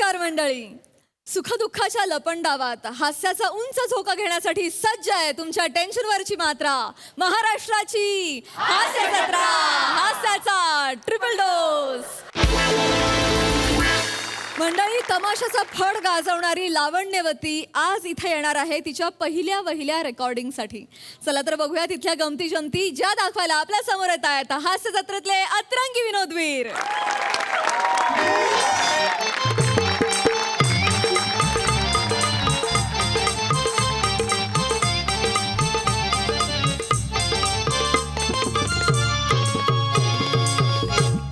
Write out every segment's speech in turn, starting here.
नमस्कार मंडळी. सुखदुःखाच्या लपंडावात हास्याचा उंच झोका घेण्यासाठी सज्ज आहे तुमच्या टेन्शनवरची मात्रा महाराष्ट्राची हास्य जत्रा, हास्याचा ट्रिपल डोस. मंडळी, तमाशाचा फड गाजवणारी लावण्यवती आज इथे येणार आहे तिच्या पहिल्या वहिल्या रेकॉर्डिंगसाठी. चला तर बघूया तिथल्या गमती जमती ज्या दाखवायला आपल्या समोर येत आहेत हास्य जत्रेतले अतरंगी विनोदवीर.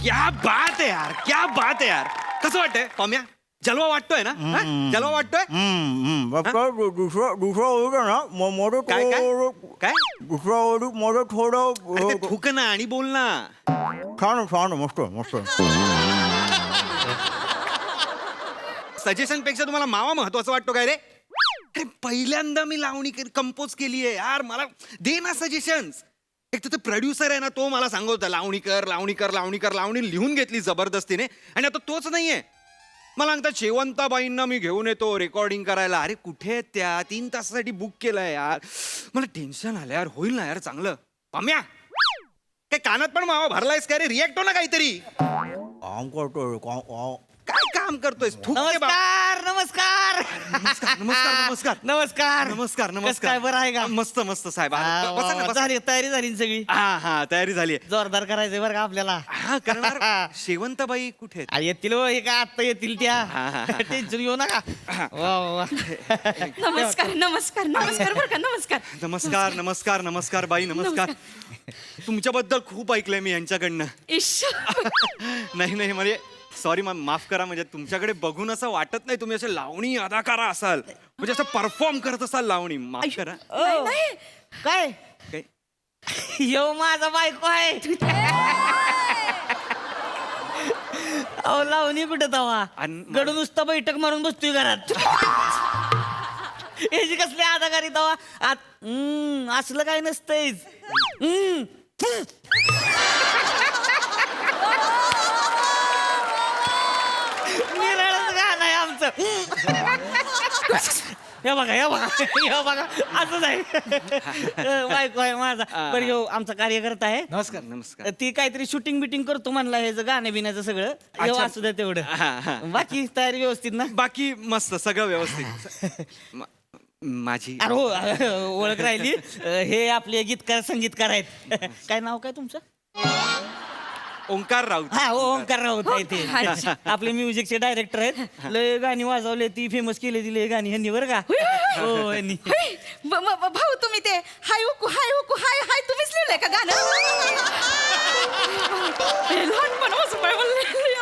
क्या बात है यार, क्या बात है यार. कसं वाटतंय पम्या? जलवा वाटतोय ना? जलवा वाटतोय? दुसरा ओळख ना मध्ये काय काय काय दुसरा ओळख मध्ये थोडं अरे ते थुक ना आणि बोल ना. छान छान मस्त मस्त. सजेशन पेक्षा तुम्हाला मावा महत्वाचा वाटतो काय रे? अरे पहिल्यांदा मी लावणी कंपोज केली आहे यार, मला दे ना सजेशन्स. एक तर प्रोड्युसर आहे ना, तो मला सांगत लावणी कर लावणी कर लावणी कर, लावणी लिहून घेतली जबरदस्तीने आणि आता तोच नाहीये. मला सांगतात शेवंताबाईंना मी घेऊन येतो रेकॉर्डिंग करायला. अरे कुठे आहेत त्या? 3 तासासाठी बुक केलंय यार. मला टेन्शन आलं यार. होईल ना यार चांगलं? पाम्या काय कानात पण मावा भरलायस का रे? रिॲक्ट हो ना काहीतरी. काम करतो काय काम करतोय? नमस्कार नमस्कार नमस्कार नमस्कार नमस्कार नमस्कार नमस्कार कसं नमस्कार. काय, बरं आहे का? मस्त मस्त साहेब. बसा ना, बसा. झाली तयारी झाली ना सगळी. हा हा तयारी झाली. जोरदार करायचंय बरं का आपल्याला. हा करणार. शेवंताबाई कुठे आहेत? अरे येतील हो, हे का आत्ता येतील त्या. हा, हा. टेन्शन घेऊ नका. वा वा. नमस्कार नमस्कार नमस्कार बरं का. नमस्कार नमस्कार नमस्कार नमस्कार बाई नमस्कार. तुमच्याबद्दल खूप ऐकलंय मी यांच्याकडनं. इश नाही नाही म्हणजे सॉरी माफ करा, म्हणजे तुमच्याकडे बघून असं वाटत नाही तुम्ही असे लावणी अदाकारा असाल, म्हणजे असं परफॉर्म करत असाल लावणी. माफ करा. ओ, काय काय? यो माझा बायको आहे. अहो लावणी कुठे तवा गडू नुसता बैठक मारून बसतोय घरात. याची कसली अदाकारी तवा असलं काय नसतंच. निराळच गाणं आहे आमचं. हे बघा हे बघा हे बघा असंच आहे. बायको आहे माझा. बरं ह्यो आमचा कार्यकर्ता आहे. नमस्कार नमस्कार. ती काहीतरी शूटिंग बिटिंग करतो म्हणला, हे गाणं बिण्याचं सगळं. ह्यो असू द्या हा, तेवढं. हा. बाकी तयारी व्यवस्थित ना? बाकी मस्त सगळं व्यवस्थित. माझी अरे हो, ओळख राहिली. हे आपले गीतकार संगीतकार आहेत. काय नाव काय तुमचं? ओंकार राऊत. हा ओंकार राऊत आहे ते. आपले म्युझिकचे डायरेक्टर आहेत. लय गाणी वाजवले, ती फेमस केली ती लय गाणी ह्यांनी बरं का. हो ह्यांनी. भाऊ तुम्ही ते हाय हुकू हाय हाय तुम्हीच लिहिलंय का गाणं? लहानपणापासून मला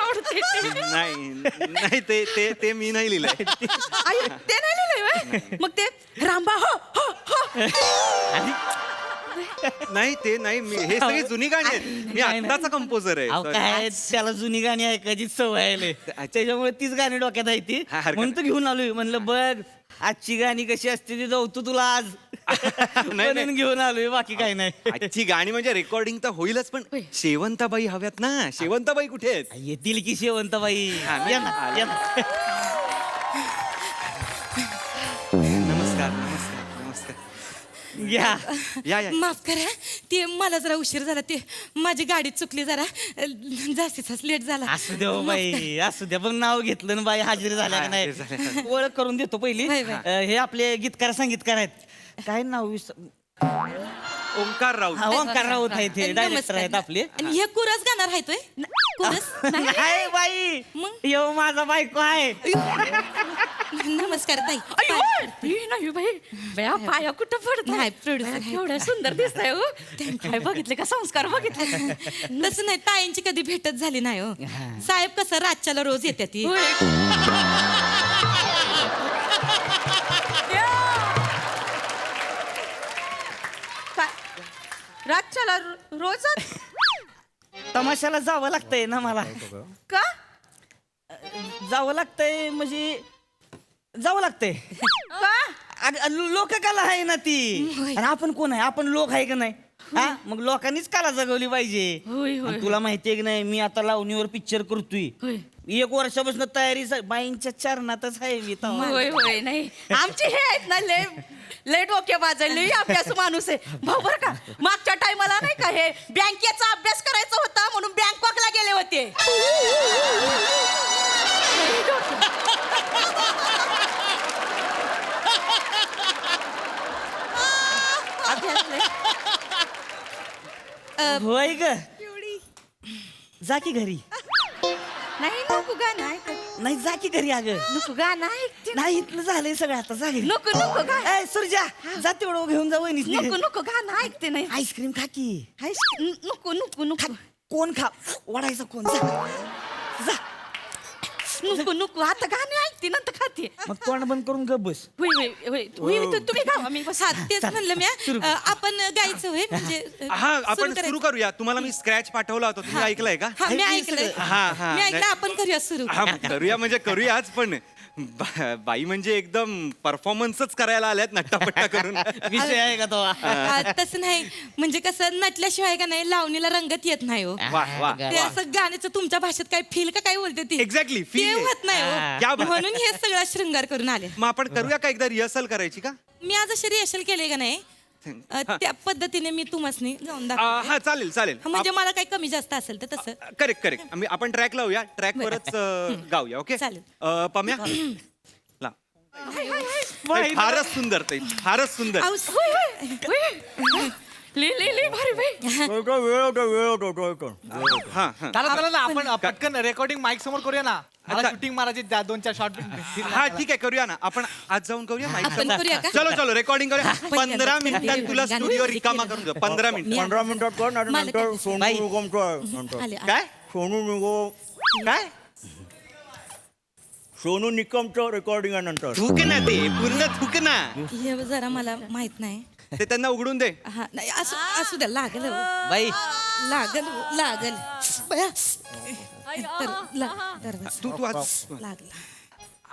आवडते. नाही ते ते ते मी नाही लिहिलंय. आई ते नाही लिहिलंय. मग ते रामबा हो हो हो. नाही ते नाही. मी हे सगळी जुनी गाणी आहेत. मी नाही, आत्ताचा कंपोजर अहो आहे. काय त्याला जुनी गाणी ऐकायची सवय आहे. त्याच्यामुळे तीच गाणी डोक्यात आहे ती. हा, हरकत म्हणून तर घेऊन आलोय. म्हणलं बघ आजची गाणी कशी असते ती जाऊ तू तुला आज. म्हणून घेऊन आलोय, बाकी काही नाही. आजची गाणी म्हणजे रेकॉर्डिंग तर होईलच, पण शेवंताबाई हव्यात ना. शेवंताबाई कुठे आहेत? येतील की शेवंतबाई. या ना या ना. नमस्कार नमस्कार नमस्कार. या या या. माफ करा, ते मला जरा उशीर झाला. ते माझी गाडी चुकली जरा, जास्तीचाच लेट झाला. असू द्या हो बाई, असू द्या. पण नाव घेतलं ना बाई, हाजिरी झाल्या का नाही. ओळख करून देतो पहिली. हे आपले गीतकार संगीतकार आहेत. काय नाव ओंकार राऊत. हा ओंकार राऊत आहे ते, डायरेक्टर आहेत आपले. आणि हे कुरस गाणार आहे तोय कुरस नाही बाई, मग? यो माझा बायको आहे. नमस्कार ताई. नाही बाई, बया पाया कुठं पडत नाही. प्रोड्युसर एवढं सुंदर दिसतंय हो. काय बघितले का संस्कार बघितले. तसं नाही, ताईंची कधी भेटच झाली नाही हो. साहेब कसं रातच्याला रोज येते ती. रातच्याला रोज तमाशाला जावं लागतंय ना मला. का? जावं लागतंय म्हणजे जावं लागतंय. का? लोककला आहे ना ती. आणि आपण कोण आहे? आपण लोक आहे का नाही? हा मग लोकांनीच कला जगवली पाहिजे. होय, होय, आणि तुला माहितीये की नाही, मी आता लावणीवर पिक्चर करतोय. एक वर्षापासून तयारी बाईंच्या चरणातच आहे मी तेव्हा. होय होय नाही आमचे हे आहेत ना लय डोके लय अभ्यास माणूस आहे भाऊ बरं का मागच्या टायमाला नाही का हे बँकेचा अभ्यास करायचा होता म्हणून बँकॉकला गेले होते लय डोके. अभ्यास लय. होय ग जा की घरी नाही नको गाणं ऐकत नाही जा की घरी अगं नको गाणं ऐकते नाही इथलं झालंय सगळं आता जा घरी नको नको गाणं ए सुरजा जा तेवढं घेऊन जा वहिनीच नको नको गाणं ऐकते नाही आईस्क्रीम खा की नको नको नको कोण खा वाढायचं कोण जा जा नको नको आता गाणे ऐकते नंतर खाते मग तोंड बंद करून गप बस होय होय होय होय तुम्ही गावा मी बस तेच म्हणलं मी आपण गायचं होय म्हणजे हा आपण सुरू सुरू करायचं. करूया तुम्हाला मी स्क्रॅच पाठवला होता तुम्ही ऐकलंय का हा मी ऐकलं ऐकलंय हा, हा. मी ऐकलं आपण करूया सुरू हा करूया म्हणजे करूयाच पण बाई म्हणजे एकदम परफॉर्मन्सच करायला आल्यात नट्टापट्टा करून विषय आहे का तो तसं नाही म्हणजे कसं नटल्याशिवाय का नाही लावणीला रंगत येत नाही हो वा वा ते असं गाण्याचं तुमच्या भाषेत काय फील का काय बोलते ती Exactly, feel ते आहे. होत नाही क्या हो बात. म्हणून हे सगळा शृंगार करून आले मग आपण करूया का एकदा रिहर्सल करायची का मी आज अशी रिहर्सल केली का नाही त्या पद्धतीने मी तुम्हासनी जाऊन दाखव हा चालेल चालेल म्हणजे मला काही कमी जास्त असेल तर तसं करेक्ट करेक्ट आपण ट्रॅक लावूया ट्रॅक वरच गाऊया ओके चालेल. पम्या लाव. फारच सुंदर ते फारच सुंदर भारी बाई वेळ होतो हा हा चला ना आपण पटकन रेकॉर्डिंग माईक समोर करूया ना मला अच्छा. शूटिंग मारायची 2-4 शॉर्ट हा ठीक आहे करूया ना आपण आज जाऊन करूया आपण माईक करूया का चलो चलो रेकॉर्डिंग करूया 15 मिनिटात तुला गाणं स्टुडिओ लिहिलं. रिकामा करून देऊ 15 मिनिट 15 मिनिटात कर ना मला नंतर काय सोनू बाई. निगमचं नंतर आले काय सोनू काय सोनू निकमचं रेकॉर्डिंग आहे नंतर थुक ना ते पूर्ण थुक ना हे जरा मला माहित नाही ते त्यांना उघडून दे हा नाही असू असू द्या लागल हो. बाई लागल लागल बया. तर दरवाजा तू तू आज लागला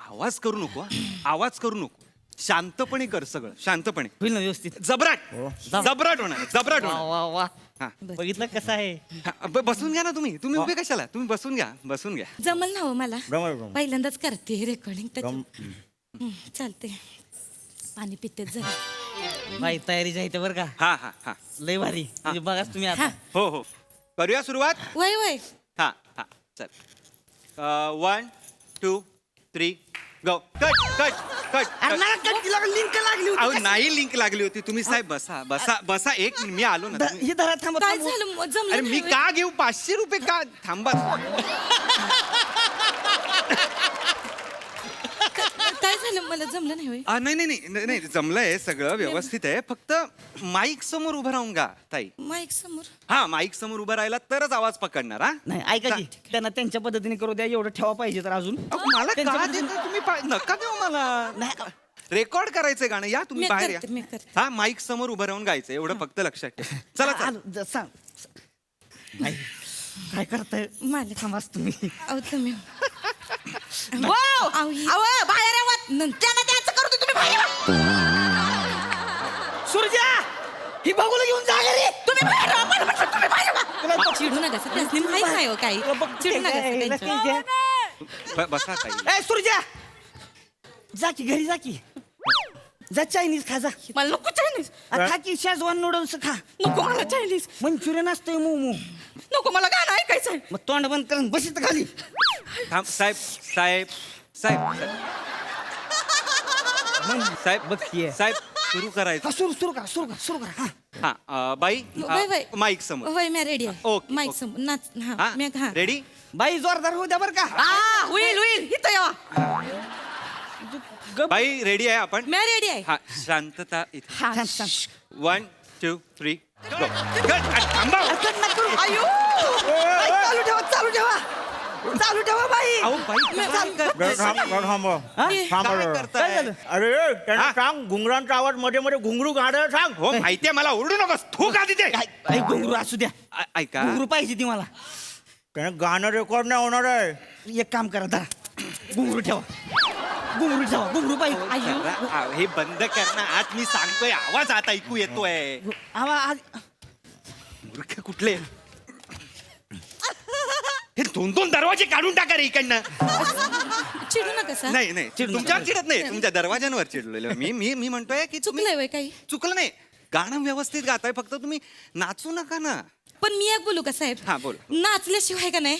आवाज करू नको हा. आवाज करू नको शांतपणे कर सगळं शांतपणे होईल ना व्यवस्थित जबराट जबराट होणार जबराट वा होणार वा वा हा. बघितलं कसं आहे हा, बसून घ्या ना तुम्ही उभे कशाला तुम्ही बसून घ्या बसून घ्या जमल ना हो मला जमल. पहिल्यांदाच करते रेकॉर्डिंग जम- चालते पाणी पितेच जरा बाई तयारीच्या इथे बरं का हा हा हा लय भारी म्हणजे बघा तुम्ही आता हो हो करूया सुरुवात वय वय हा हा चल 1 2 3 गो कट कट कट लिंक लागली अहो नाही लिंक लागली होती तुम्ही साहेब बसा बसा बसा एक मिनिट मी आलो ना तुम्ही- ही धरा थांबा काय थांबा. झालं जमलं अरे नाही मी होय. का घेऊ 500 रुपये का थांबा काय झालं मला जमलं नाही होय नाही नाही नाही नाही जमलंय सगळं व्यवस्थित आहे फक्त माईक समोर उभं राहून गा ताई माईक समोर हा माईक समोर उभं राहिला तरच आवाज पकडणार हा नाही ऐका की त्यांना त्यांच्या पद्धतीने करू द्या एवढं ठेवा पाहिजे तर अजून अहो, मला त्यांच्या का पद्धतीने- देता तुम्ही नका देऊ मला रेकॉर्ड करायचंय गाणं या तुम्ही मी बाहेर करते, या मी करते. हा माईक समोर उभं राहून गायचं एवढं फक्त लक्षात ठेवा चला चला आलो, सांग नाही, काय करताय मला थांबाच तुम्ही अहो तुम्ही अहो बाहेर यावं त्यानं त्याचं करतो तुम्ही बाहेर यावं. सुरजा ही बघूला घेऊन जा रे तुम्ही बाहेर यावं, मला म्हटलं तुम्ही बाहेर यावं. चिडू नका सर त्यासनी माहित नाही हो काही चिडू नका सर त्यांच्यावर. बसा ताई ए सुरजा जा की घरी जा की जा चायनीज खा जा मला नको चायनीज खा की शेजवान नूडल्स खा नको मला चायनीज मंचुरियन असतंय मोमो नको मला गाणं ऐकायचंय मग तोंड बंद करून बसित खाली थांब साहेब साहेब साहेब साहेब बघ की. साहेब सुरू करायचं सुरू सुरू करा हा हा बाई वय वय माईक समोर वय मी रेडी आहे ओके, माईक ओके. समोर नाच हा हा मी हा रेडी बाई जोरदार होऊ द्या बरं का हा होईल होईल इथं यावा बाई रेडी आहे आपण मी रेडी आहे हा शांतता इथे हा थांब, थांब. 1 2 3 गो थांबा आयो चालू ठेवा बाई अहो बाई काय करताय? थांब काय करताय? अरे त्यांना हा? सांग घुंगरांचा आवाज मध्ये मध्ये घुंगरू गाणं सांग हो माहितीये मला ओरडू नकोस तू का तिथे आई घुंगरू असू द्या ऐका घुंगरू पाहिजे ती मला त्याने गाणं रेकॉर्ड नाही होणार आहे एक काम करा धरा घुंगरू ठेवा घुंगरू पाहिजे जरा, हे बंद कर ना आज मी सांगतोय आवाज आता ऐकू येतोय आवाज मूर्ख कुठले हे 2 दरवाजे काढून टाका रे इकडनं. चिडू नका सर. नाही नाही तुमच्यावर चिडत नाही, तुमच्या दरवाज्यांवर चिडलेलो मी मी मी म्हणतोय की तुम्ही चुकलंय वय काही. चुकलं नाही, गाणं व्यवस्थित गाताय, फक्त तुम्ही नाचू नका ना. पण मी एक बोलू का साहेब? हा, बोल. नाचल्याशिवाय का नाही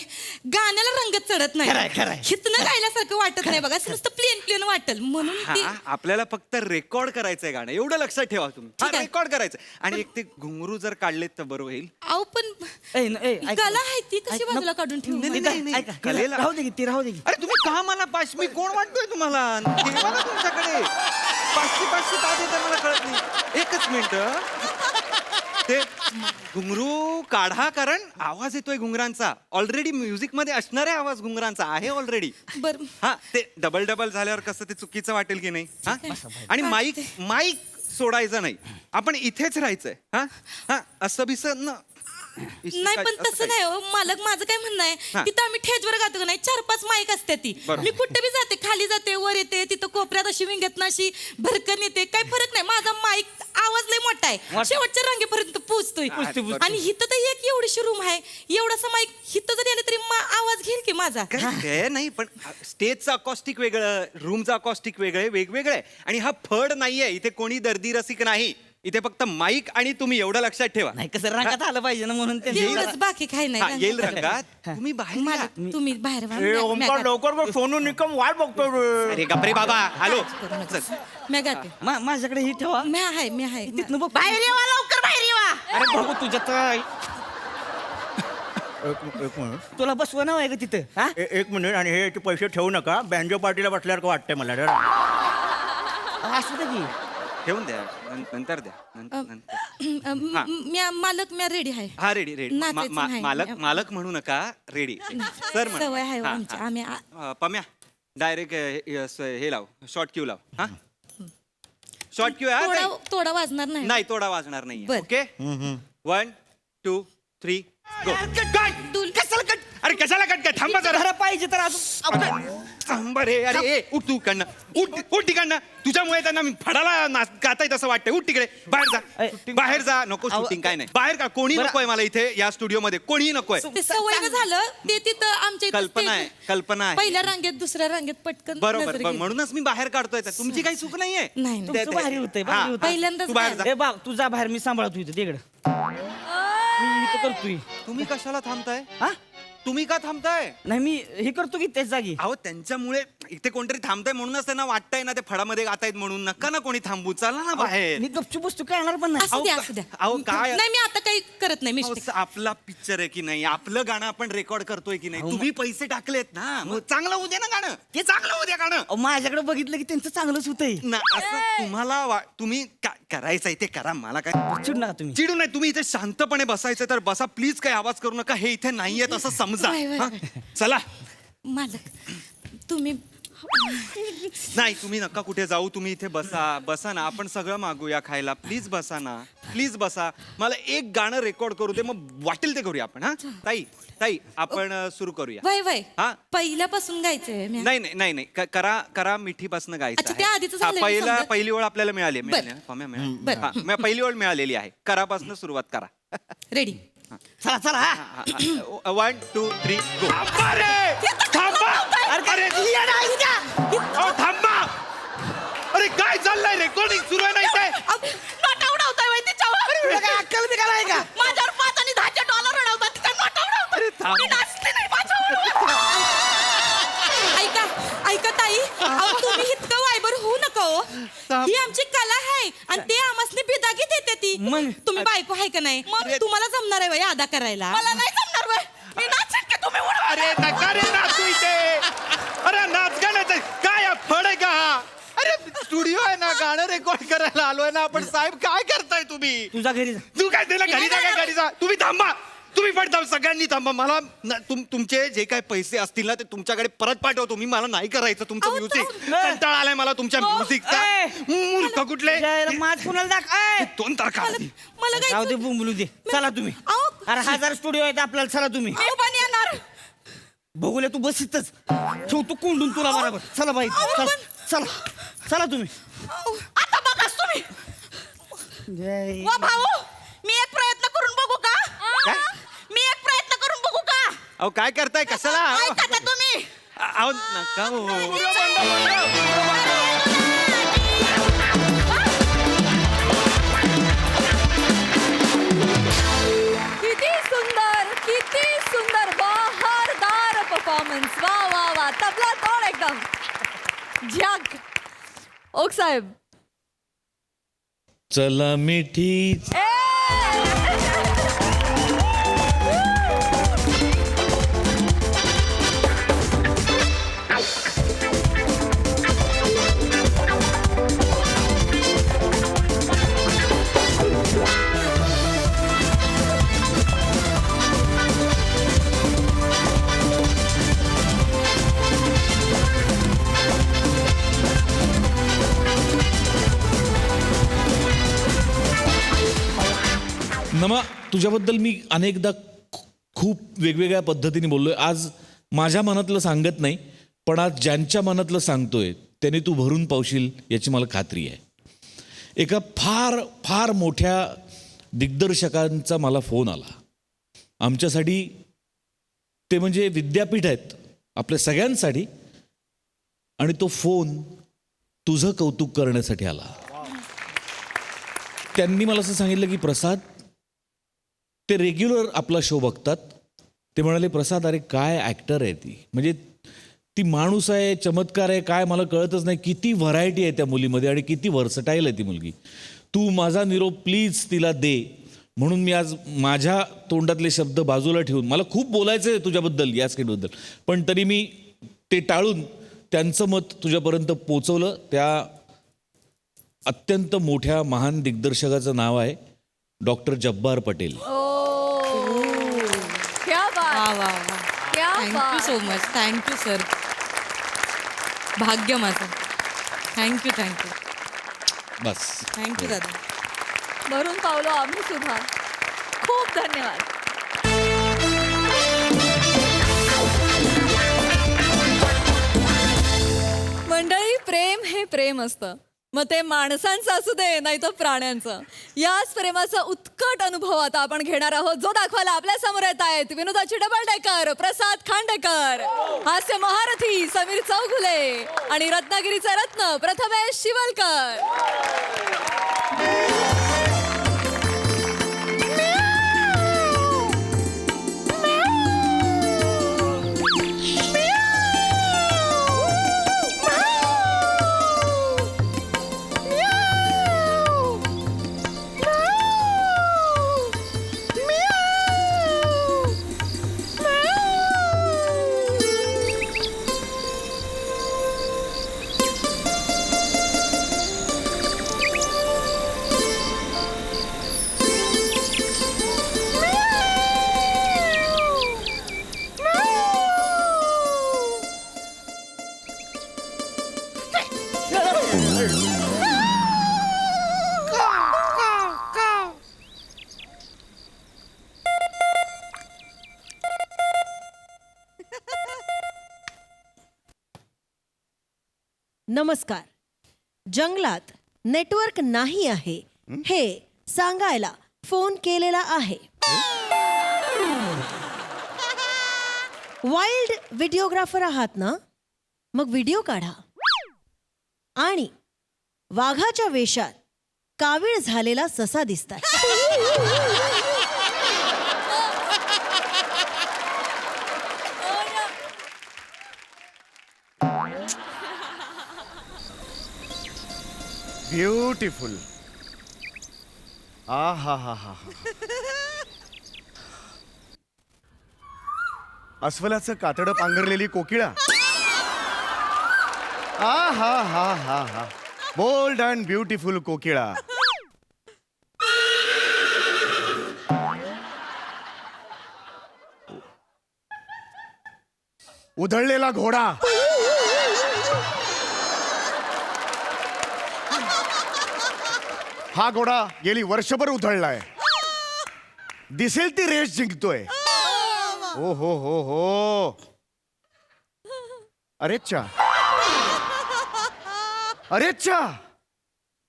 गाण्याला रंगत चढत नाही. खरंय, खरंय. हितनं गायल्यासारखं वाटत नाही बघा, असं नुसतं प्लेन प्लेन वाटेल म्हणून ती. हा, आपल्याला फक्त रेकॉर्ड करायचंय गाणं, एवढं लक्षात ठेवा तुम्ही. ठीक आहे. रेकॉर्ड करायचं आणि एक ते घुंगरू जर काढलेत तर बरं होईल. अहो पण कला आहे ती कशी बाजूला काढून ठेवू? नाही, नाही, नाही. ऐका, कलेला- राहू दे की ती राहू दे की. अरे तुम्ही का मला मी कोण वाटतोय तुम्हाला? ठेवा ना तुमच्याकडे 500 का देता मला कळत नाही. एकच मिनिट, ते घुंगरू काढा, कारण आवाज येतोय घुंगरांचा. ऑलरेडी म्युझिक मध्ये असणारे आवाज घुंगरांचा आहे ऑलरेडी. बरं. हा, ते डबल झाल्यावर कसं ते चुकीचं वाटेल की नाही. हा, आणि माईक सोडायचं नाही, आपण इथेच राहायचंय. हा हा, असं बिस नाही पण तसं नाही हो मालक, माझं काय म्हणणं आहे, हा. तिथं आम्ही ठेजवर गातो का नाही, 4-5 माईक असते ती. बरोबर. मी कुठे बी जाते, खाली जाते, वर येते, तिथं कोपऱ्यात अशी विंगत अशी भरकन येते, काही फरक नाही. माझा माईक आवाज लय मोठा आहे, शेवटच्या रांगेपर्यंत पोहोचतोय. आणि हिथं तर एक एवढीशी रूम आहे, एवढासा माईक हिथं जरी आले तरी आवाज घेईल की माझा. ते नाही, पण स्टेजचं अकॉस्टिक वेगळं, रूमचं अकॉस्टिक वेगळं, वेगवेगळं आहे. आणि हा फड नाहीये इथे, कोणी दर्दी रसिक नाही इथे, फक्त माईक आणि तुम्ही, एवढं लक्षात ठेवा. नाही कसं रंगात आलं पाहिजे ना म्हणून ते एवढंच, बाकी काही हा, नाही. येईल रंगात. तुम्ही बाहेर या. मालक तुम्ही बाहेर व्हा. ए ओमकार लवकर बघ, सोनू निकम वाट बघतोय रे. अरे गपरे बाबा, आलो. चल. मी गाते. माझ्याकडे ही ठेवा. मी आहे तिथनं बघ. बाहेर येवा, लवकर बाहेर येवा. अरे बघू तुझ्यात एक मिनिट, तुला बसवा नाव आहे का तिथं? हा? एक मिनिट. आणि हे पैसे ठेवू नका, बँजो पार्टीला बसल्यावर वाटतंय मला रे. असू दे की. ठेवून द्या, नंतर द्या. मालक मी रेडी आहे. हा, रेडी रेडी. नाचायचं नाही. मालक म्हणू नका, रेडी सर म्हणा. सवय आहे हो आमची. आम्ही पम्या डायरेक्ट हे लाव, शॉर्ट क्यू लाव. हा, शॉर्ट क्यू आहे. तोडा वाजणार नाही. नाही, तोडा वाजणार नाही. बर. ओके, 1 2 3 गो. कशाला कट? अरे कशाला कट काय? थांबा जरा. घरा पाहिजे तर अजून थांबा रे. अरे ए, उठ तू कडनं, उठ तिकडनं. तुझ्यामुळे त्यांना मी फडाला गाताय तसं वाटतंय. उठ तिकडे, बाहेर जा. नको शूटिंग, काय नाही. बाहेर का? कोणी नकोय मला इथे या स्टुडिओ मध्ये, कोणीही नकोय. ते सवयीनं झालं ते तिथं आमच्या इथं कल्पना आहे, stage- कल्पना आहे. पहिल्या रांगेत, दुसऱ्या रांगेत पटकन बरोबर, नजर गेली. म्हणूनच मी बाहेर काढतोय. तुमची काही चूक नाहीये. नाही, नाही. तुमचं भारी होतंय, भारी हा, होतंय. पहिल्यांदाच तू बाहेर जा. ए बा तुझा बाहेर मी सांभाळतो इथं तिकडं. मी इथं करतोय. तुम्ही कशाला थांबताय? हा? तुम्ही का थांबताय? नाही मी हे करतो की त्याच जागी. अहो, त्यांच्यामुळे इथे कोणतरी थांबताय म्हणूनच त्यांना वाटतंय ना ते फडामध्ये गातायत म्हणून. नका ना कोणी थांबू, चला ना बाहेर. मी गपचूप बसतो, कळणार पण नाही. असू द्या, असू द्या. अहो, काय? नाही मी आता काही करत नाही अहो, मिस्टेक. आपला पिक्चर आहे की नाही, आपलं गाणं आपण रेकॉर्ड करतोय की नाही, तुम्ही पैसे टाकलेत ना, मग चांगलं होऊ दे ना गाणं. हे चांगलं होऊ द्या गाणं. अहो, माझ्याकडे बघितलं की त्यांचं चांगलंच होतंय. ना, असं तुम्हाला तुम्ही करायचंय ते करा. मला काय चिडू नका तुम्ही. चिडू नाही. तुम्ही इथे शांतपणे बसायचं तर बसा प्लीज. काही आवाज करू नका. हे इथे नाहीये असं समजा. वय, वय, हा? वय. चला. मालक तुम्ही नाही, तुम्ही नका कुठे जाऊ. तुम्ही इथे बसा ना. आपण सगळं मागूया खायला. प्लीज बसा ना, प्लीज बसा. मला एक गाणं रेकॉर्ड करू दे, मग वाटेल ते करूया आपण. हा ताई आपण सुरू करूया. वय वय हा? पहिल्यापासून गायचंय मी. नाही करा मिठीपासून गायचं अच्छा, आहे. त्या आधीचं हा, झालंय मी समजा. पहिली ओळ आपल्याला मिळाली. बरं. पहिली ओळ मिळालेली आहे. करापासून सुरुवात करा. रेडी. चला चला हा. 1 2 3 गो. थांबा. अहो, थांबा. अरे काय चाललंय? रेकॉर्डिंग सुरू आहे ना इथे. नोटा उडवताय वय तिच्यावर. तुला काय अक्कल बिकल आहे का? माझ्यावर 5 आणि 10 डॉलर उडवतात, तिच्या नोटा उडवतात. अरे थांब. मी नाचते नाही माझ्यावर. ऐका ताई, अहो, तुम्ही इतकं वायबर होऊ नका हो. ही आमची कला आहे आणि ते आम्हाला बिदागी देते ती. मग? तुम्ही बायको आहे का नाही? मग तुम्हाला जमणार आहे वय अदा करायला? मला नाही जमणार वय. मी नाचेन का तुम्ही उडवा? अरे नका रे नाचू इथे. अरे नाच गाण्याचं काय फड आहे का हा? अरे स्टुडिओ आहे ना, गाणं रेकॉर्ड करायला आलोय ना आपण. साहेब काय करताय तुम्ही? तुझा घरी जा. तू काय त्याला घरी जा, काय घरी जा. तुम्ही थांबा. तुम्ही पण थांबा. सगळ्यांनी थांबा. मला तुमचे जे काय पैसे असतील ना ते तुमच्याकडे परत पाठवतो मी. मला नाही करायचं तुमचं अहो, म्युझिक. तो- कंटाळा आलाय मला तुमच्या म्युझिकचा. ए! मूर्ख कुठले. जायला माझ कुणाला दाख. ए! 2 तारखा. मला जाऊ दे, काय बुंबलू दे. चला तुम्ही. अहो, अरे 1000 स्टुडिओ आहेत आपल्याला. चला तुम्ही. मी पण येणार. बघूले तू बस इथंच. ठेवतो कोंडून तुला बरोबर. चला बाई, चला चला तुम्ही. आता बघाच तुम्ही. वा भाऊ, मी एक प्रयत्न करून बघू का? काय? मी एक प्रयत्न करून बघू का? अहो काय करताय कशाला ऐका ना तुम्ही अहो नका हो. किती सुंदर बहारदार परफॉर्मन्स. वा वा वा तबला तोड एकदम झ्याक. ओक साहेब चला मिठी नमा तुझ्याबद्दल मी अनेकदा खूप वेगवेगळ्या पद्धतीने बोललोय. आज माझ्या मनातलं सांगत नाही, पण आज ज्यांच्या मनातलं सांगतोय त्याने तू भरून पावशील याची मला खात्री आहे. एका फार फार मोठ्या दिग्दर्शकांचा मला फोन आला. आमच्यासाठी ते म्हणजे विद्यापीठ आहेत आपल्या सगळ्यांसाठी, आणि तो फोन तुझं कौतुक करण्यासाठी आला. त्यांनी मला असं सांगितलं की प्रसाद, ते रेग्युलर आपला शो बघतात. ते म्हणाले प्रसाद अरे काय ॲक्टर आहे ती, म्हणजे ती माणूस आहे, चमत्कार आहे, काय मला कळतच नाही. किती व्हरायटी आहे त्या मुलीमध्ये आणि किती व्हर्सटाईल आहे ती मुलगी. तू माझा निरोप प्लीज तिला दे. म्हणून मी आज माझ्या तोंडातले शब्द बाजूला ठेवून, मला खूप बोलायचं आहे तुझ्याबद्दल या स्किटबद्दल, पण तरी मी ते टाळून त्यांचं मत तुझ्यापर्यंत पोचवलं. त्या अत्यंत मोठ्या महान दिग्दर्शकाचं नाव आहे डॉक्टर जब्बार पटेल. क्या बात. वा वा वा क्या थँक्यू बात. So much. Thank you sir. भाग्य माझं. थँक्यू बस थँक्यू दादा. भरून पावलो आम्ही सुद्धा. खूप धन्यवाद. मंडळी, प्रेम हे प्रेम असतं, मग ते माणसांचं असू दे नाही तर प्राण्यांचं. याच प्रेमाचा उत्कट अनुभव आता आपण घेणार आहोत, जो दाखवायला आपल्या समोर येत आहेत विनोदाची डबल डेकर प्रसाद खांडेकर, हास्य महारथी समीर चौगुले आणि रत्नागिरीचे रत्न प्रथमेश शिवलकर. नमस्कार. जंगलात नेटवर्क नाही आहे हे सांगायला फोन केलेला आहे. वाईल्ड व्हिडिओग्राफर आहात ना, मग व्हिडिओ काढा आणि वाघाच्या वेशात कावीळ झालेला ससा दिसताय. ब्युटिफुल. आ हा हा हा हा. अस्वलाचं कातडं पांघरलेली कोकिळा. आ हा हा हा हा. बोल्ड अँड ब्युटिफुल कोकिळा. उधळलेला घोडा. हा घोडा गेली वर्षभर उधळलाय. दिसेल ती रेस जिंकतोय. ओ हो हो हो. अरेच्छा अरेच्छा.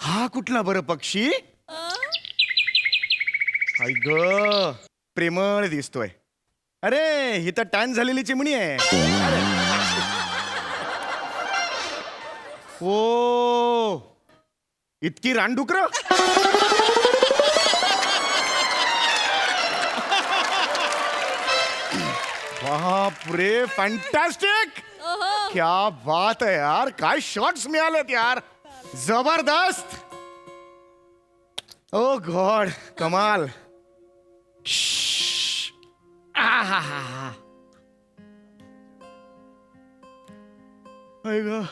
हा कुठला बरं पक्षी? आई ग, प्रेमळ दिसतोय. अरे ही तर टॅन झालेली चिमणी आहे. अरे. ओ इतकी रानडुकर. बाप रे फॅन्टॅस्टिक. क्या बात आहे यार. काय शॉट्स मिळालेत यार. जबरदस्त. ओ गॉड कमाल. ग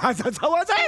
माझाच आवाज आहे.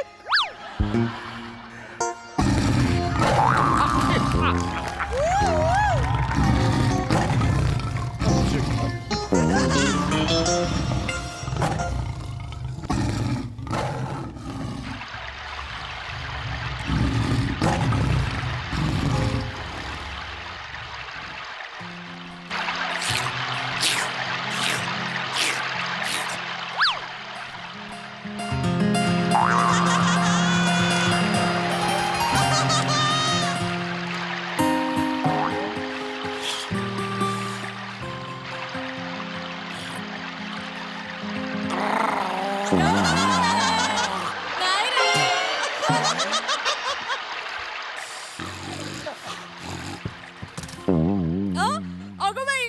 अगं बाई.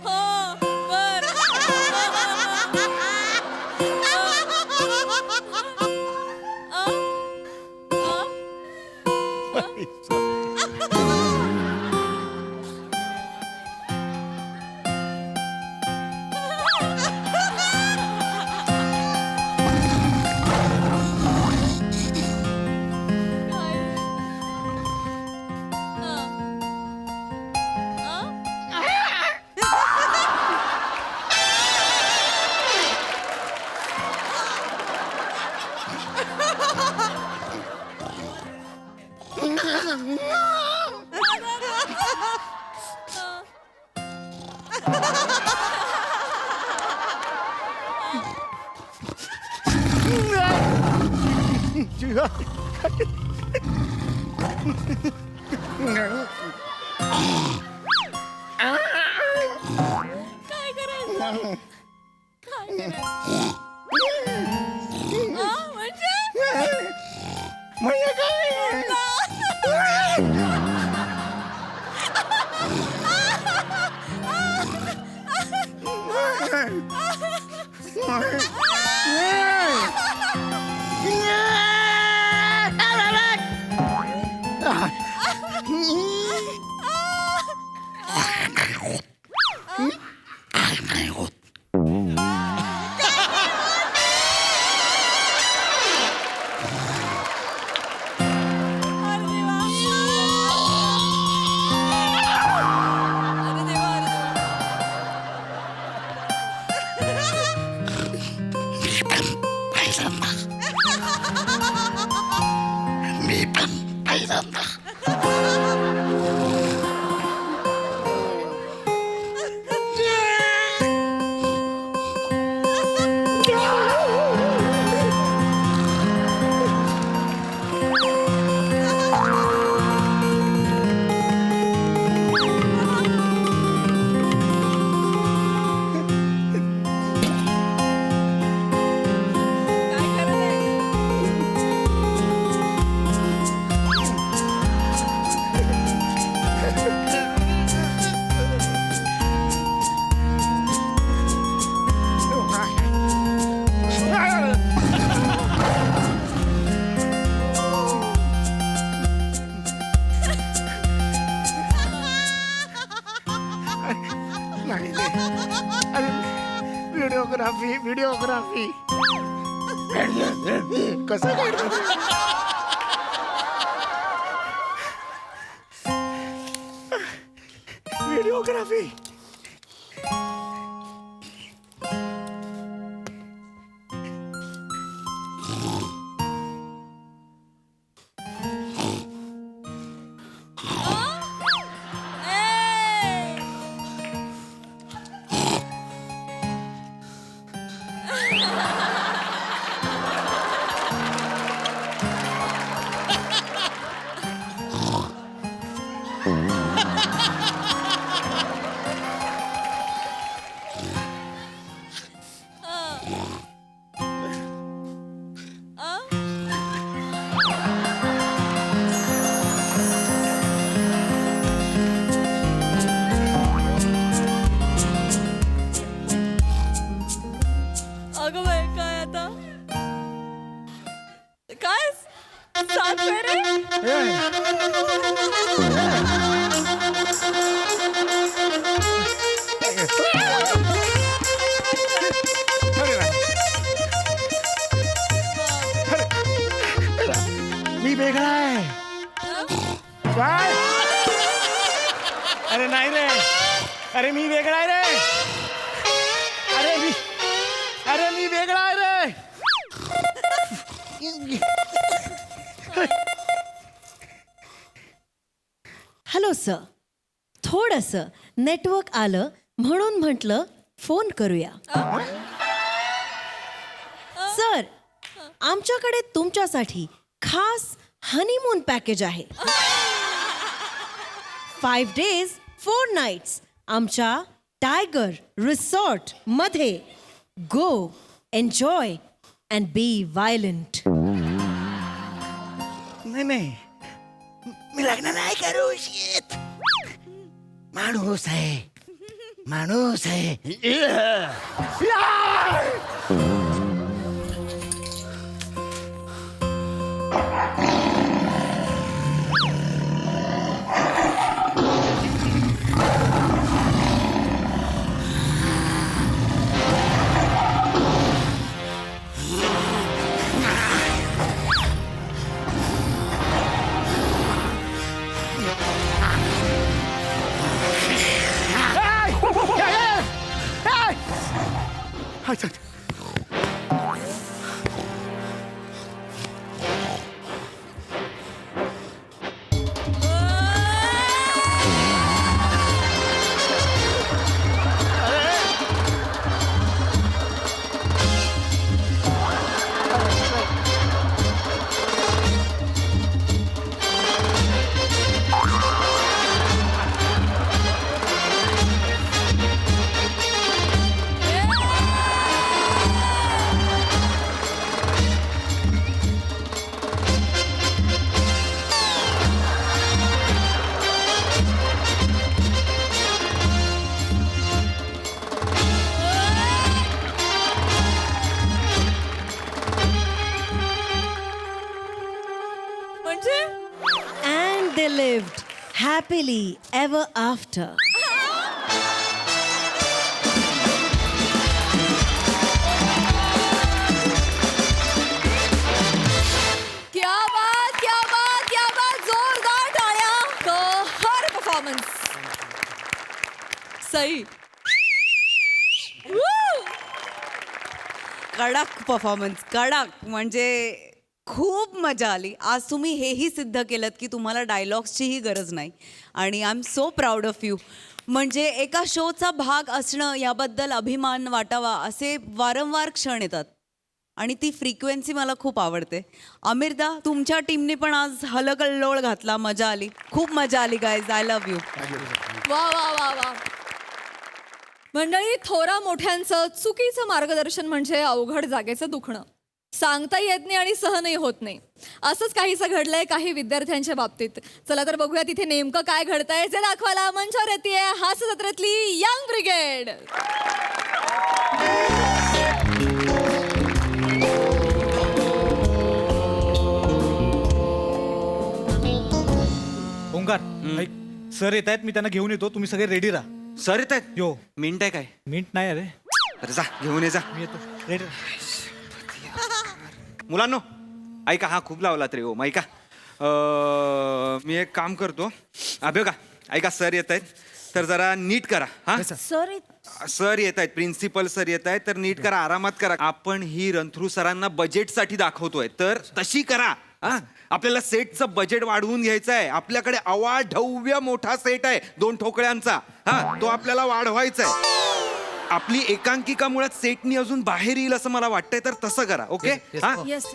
हो बर. काय करायचं? काय करायचं? म्हणजे काय. व्हिडिओग्राफी कसं काढतो. व्हिडिओग्राफी अगं बाई, काय आता काय 7 फेरे मी वेगळा आहे काय अरे नाही रे अरे मी वेगळा आहे रे अरे मी वेगळा आहे रे हॅलो सर थोडंसं नेटवर्क आलं म्हणून म्हटलं फोन करूया सर आमच्याकडे तुमच्यासाठी खास हनीमून पॅकेज आहे 5 days 4 nights आमच्या टायगर रिसॉर्ट मध्ये go enjoy and be violent नाही मी लग्न नाही करू शेत माणूस आहे म्हणजे and they lived happily ever after. क्या बात क्या बात क्या बात जोरदार टाळ्या हर परफॉर्मन्स सही कडक परफॉर्मन्स कडक म्हणजे खूप मजा आली आज तुम्ही हेही सिद्ध केलं की तुम्हाला डायलॉग्सचीही गरज नाही आणि I am so proud of you म्हणजे एका शोचा भाग असणं याबद्दल अभिमान वाटावा असे वारंवार क्षण येतात आणि ती फ्रिक्वेन्सी मला खूप आवडते आमिरदा तुमच्या टीमने पण आज हलकल्लोळ घातला मजा आली खूप मजा आली गाईज आय लव्ह यू वा वा वा वा मंडळी थोरा मोठ्यांचं चुकीचं मार्गदर्शन म्हणजे अवघड जागेचं दुखणं सांगता येत नाही आणि सहनही होत नाही असंच काहीसं घडलंय काही विद्यार्थ्यांच्या बाबतीत चला तर बघूया तिथे नेमकं काय घडतंय जे दाखवायला मंचावर येतेय हास्य जत्रेतली यंग ब्रिगेड ओंकार ऐक सर येत आहेत मी त्यांना घेऊन येतो तुम्ही सगळे रेडी राहा सर येत आहेत यो मिनिट आहे काय मिनिट नाही अरे अरे जा घेऊन ये जा मी येतो रेडी मुलांनो ऐका हा खूप लावलात रे ओ ऐका मी एक काम करतो अभ्यो का ऐका सर येत आहेत तर जरा नीट करा हा सर येत आहेत प्रिन्सिपल सर येत आहेत तर नीट करा आरामात करा आपण ही रणथ्रू सरांना बजेटसाठी दाखवतोय तर तशी करा हा आपल्याला सेटचं बजेट वाढवून घ्यायचं आहे आपल्याकडे अवाढव्य मोठा सेट आहे 2 ठोकळ्यांचा हा तो आपल्याला वाढवायचा आहे आपली एकांकिका मुळात सेटनी अजून बाहेर येईल असं मला वाटतंय तर तसं करा ओके हा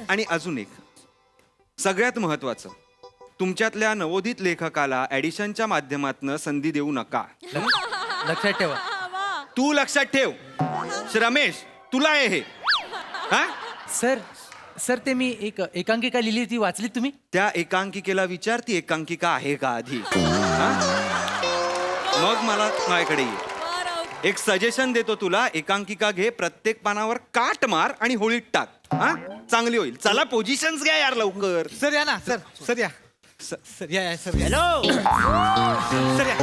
आणि अजून एक सगळ्यात महत्वाचं तुमच्यातल्या नवोदित लेखकाला ऍडिशनच्या माध्यमातून संधी देऊ नका लक्षात ठेवा तू लक्षात ठेव रमेश तुला आहे हे हा सर ते मी एक एकांकिका लिहिली ती वाचली तुम्ही त्या एकांकिकेला विचार ती एकांकिका आहे का आधी हा? मग मला माझ्याकडे ये एक सजेशन देतो तुला, एकांकिका घे, प्रत्येक पानावर काट मार आणि होळीत टाक. हा, चांगली होईल. चला पोझिशन्स घ्या यार लवकर. सर या ना सर या सर या सर या. हॅलो सर या.